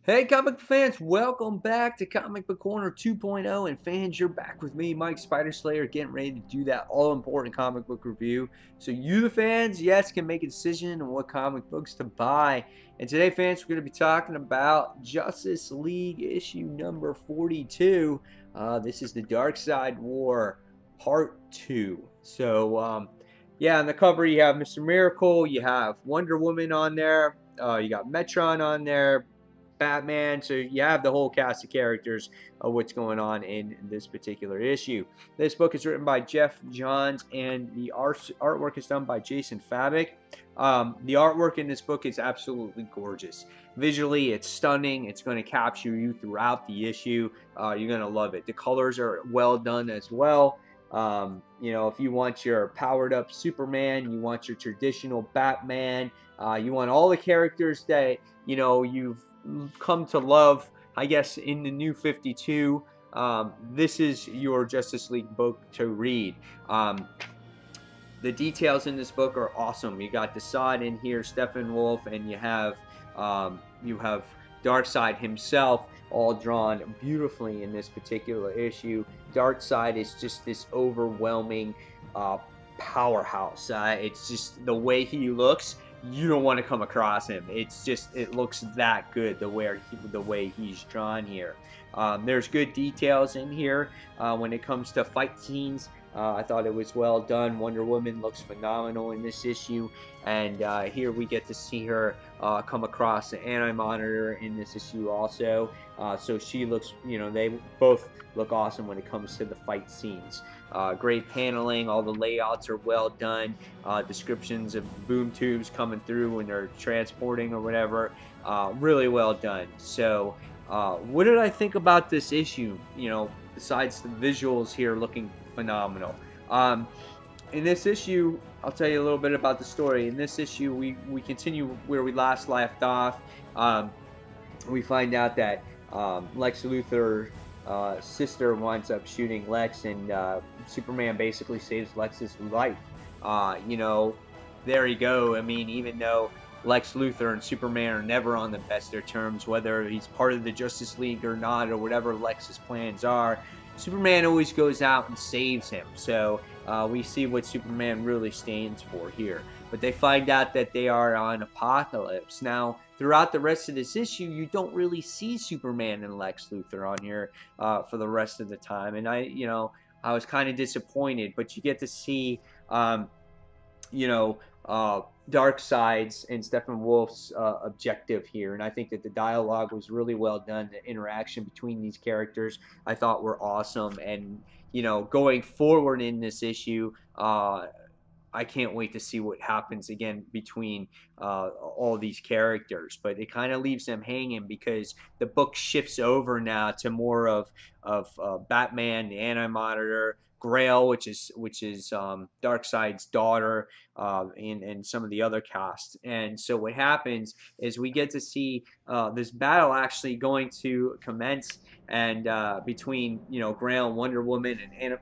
Hey, comic book fans, welcome back to Comic Book Corner 2.0. And fans, you're back with me, Mike Spider Slayer, getting ready to do that all important comic book review. So, you, the fans, yes, can make a decision on what comic books to buy. And today, fans, we're going to be talking about Justice League issue number 42. This is the Darkseid War Part 2. So, yeah, on the cover, you have Mr. Miracle, you have Wonder Woman on there, you got Metron on there. Batman, so you have the whole cast of characters of what's going on in this particular issue. This book is written by Jeff Johns, and the artwork is done by Jason Fabok. The artwork in this book is absolutely gorgeous. Visually, it's stunning. It's going to capture you throughout the issue. You're going to love it. The colors are well done as well. If you want your powered up Superman, you want your traditional Batman, you want all the characters that, you've come to love, I guess, in the new 52. This is your Justice League book to read. The details in this book are awesome. You got Darkseid in here, Steppenwolf, and you have Darkseid himself, all drawn beautifully in this particular issue. Darkseid is just this overwhelming powerhouse. It's just the way he looks. You don't want to come across him. It looks that good the way he's drawn here. There's good details in here when it comes to fight scenes. I thought it was well done. Wonder Woman looks phenomenal in this issue, and here we get to see her come across the anti-monitor in this issue also. So she looks, they both look awesome when it comes to the fight scenes. Great paneling, all the layouts are well done. Descriptions of boom tubes coming through when they're transporting or whatever. Really well done. So what did I think about this issue? Besides the visuals here looking phenomenal. In this issue, I'll tell you a little bit about the story. In this issue, we continue where we last left off. We find out that Lex Luthor's sister winds up shooting Lex, and Superman basically saves Lex's life. There you go. I mean, even though Lex Luthor and Superman are never on the best of terms, whether he's part of the Justice League or not, or whatever Lex's plans are, Superman always goes out and saves him. So we see what Superman really stands for here. But they find out that they are on Apocalypse. Now, throughout the rest of this issue, you don't really see Superman and Lex Luthor on here for the rest of the time. And I was kind of disappointed. But you get to see, Darkseid's and Steppenwolf's objective here, and I think that the dialogue was really well done. The interaction between these characters I thought were awesome, and going forward in this issue, I can't wait to see what happens again between all these characters. But it kind of leaves them hanging because the book shifts over now to more of Batman, the Anti-Monitor, Grail, which is Darkseid's daughter, and some of the other cast. And so what happens is we get to see this battle actually going to commence, and between Grail and Wonder Woman, and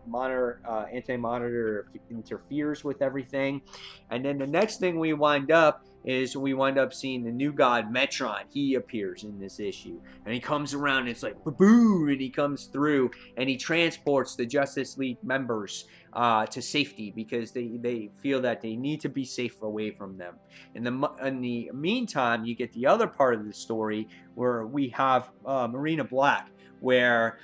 Anti-Monitor interferes with everything. And then the next thing we wind up seeing the new god Metron. He appears in this issue, and he comes around, and it's like boo, and he comes through, and he transports the Justice League members to safety because they feel that they need to be safe away from them. In the meantime, you get the other part of the story where we have Marina Black, where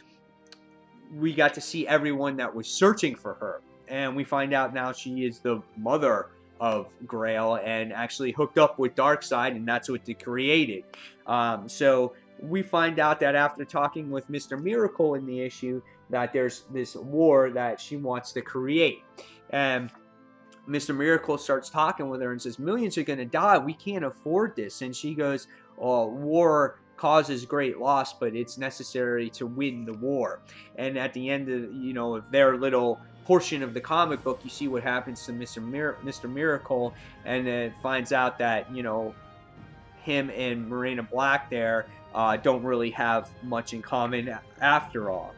we got to see everyone that was searching for her, and we find out now she is the mother of Grail and actually hooked up with Darkseid, and that's what they created. So we find out that after talking with Mr. Miracle in the issue, that there's this war that she wants to create. And Mr. Miracle starts talking with her and says, millions are going to die. We can't afford this. And she goes, oh, war causes great loss, but it's necessary to win the war. And at the end of their little portion of the comic book, you see what happens to Mr. Miracle, and it finds out that him and Marina Black there don't really have much in common after all.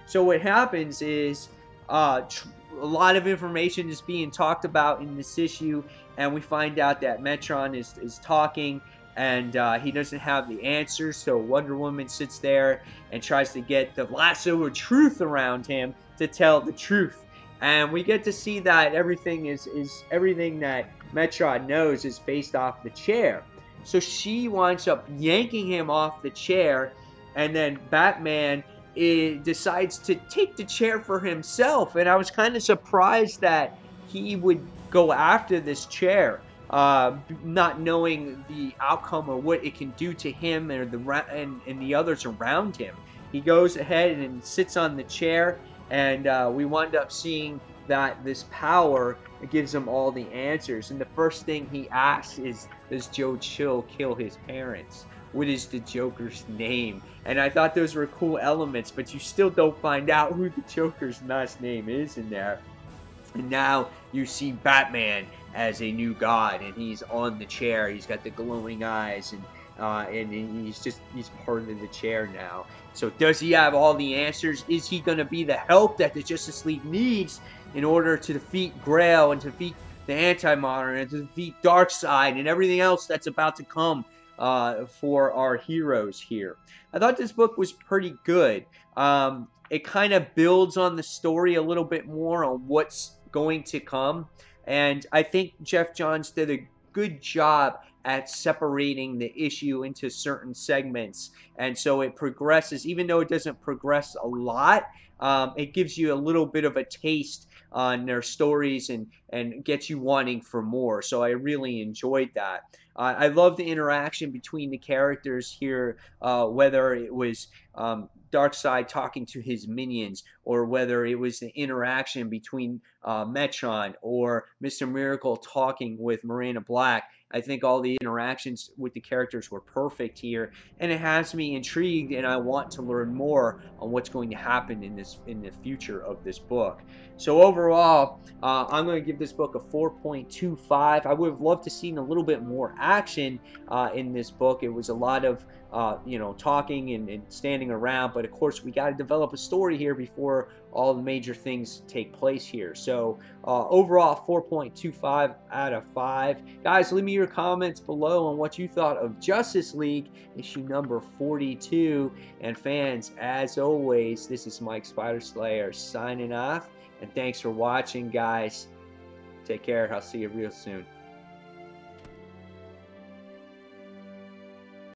So what happens is a lot of information is being talked about in this issue, and we find out that Metron is talking, and he doesn't have the answers. So Wonder Woman sits there and tries to get the lasso of truth around him to tell the truth. And we get to see that everything is everything that Metron knows is based off the chair. So she winds up yanking him off the chair, and then Batman decides to take the chair for himself. And I was kind of surprised that he would go after this chair, not knowing the outcome or what it can do to him or and the others around him. He goes ahead and sits on the chair, and we wind up seeing that this power gives him all the answers. And the first thing he asks is, does Joe Chill kill his parents? What is the Joker's name? And I thought those were cool elements, but you still don't find out who the Joker's last name is in there. And now you see Batman as a new god, and he's on the chair. He's got the glowing eyes, and he's part of the chair now. So does he have all the answers? Is he going to be the help that the Justice League needs in order to defeat Grail and to defeat the Anti-Modern and to defeat Darkseid and everything else that's about to come for our heroes here? I thought this book was pretty good. It kind of builds on the story a little bit more on what's going to come, and I think Jeff Johns did a good job at separating the issue into certain segments, and so it progresses. Even though it doesn't progress a lot, it gives you a little bit of a taste on their stories and gets you wanting for more. So I really enjoyed that. I love the interaction between the characters here, whether it was Darkseid talking to his minions, or whether it was the interaction between Metron or Mr. Miracle talking with Miranda Black. I think all the interactions with the characters were perfect here, and it has me intrigued, and I want to learn more on what's going to happen in the future of this book. So overall, I'm going to give this book a 4.25. I would have loved to seen a little bit more action in this book. It was a lot of talking and standing around, but of course we got to develop a story here before all the major things take place here. So overall, 4.25 out of 5. Guys, leave me your comments below on what you thought of Justice League issue number 42. And fans, as always, this is Mike Spider Slayer signing off, and thanks for watching, guys. Take care. I'll see you real soon.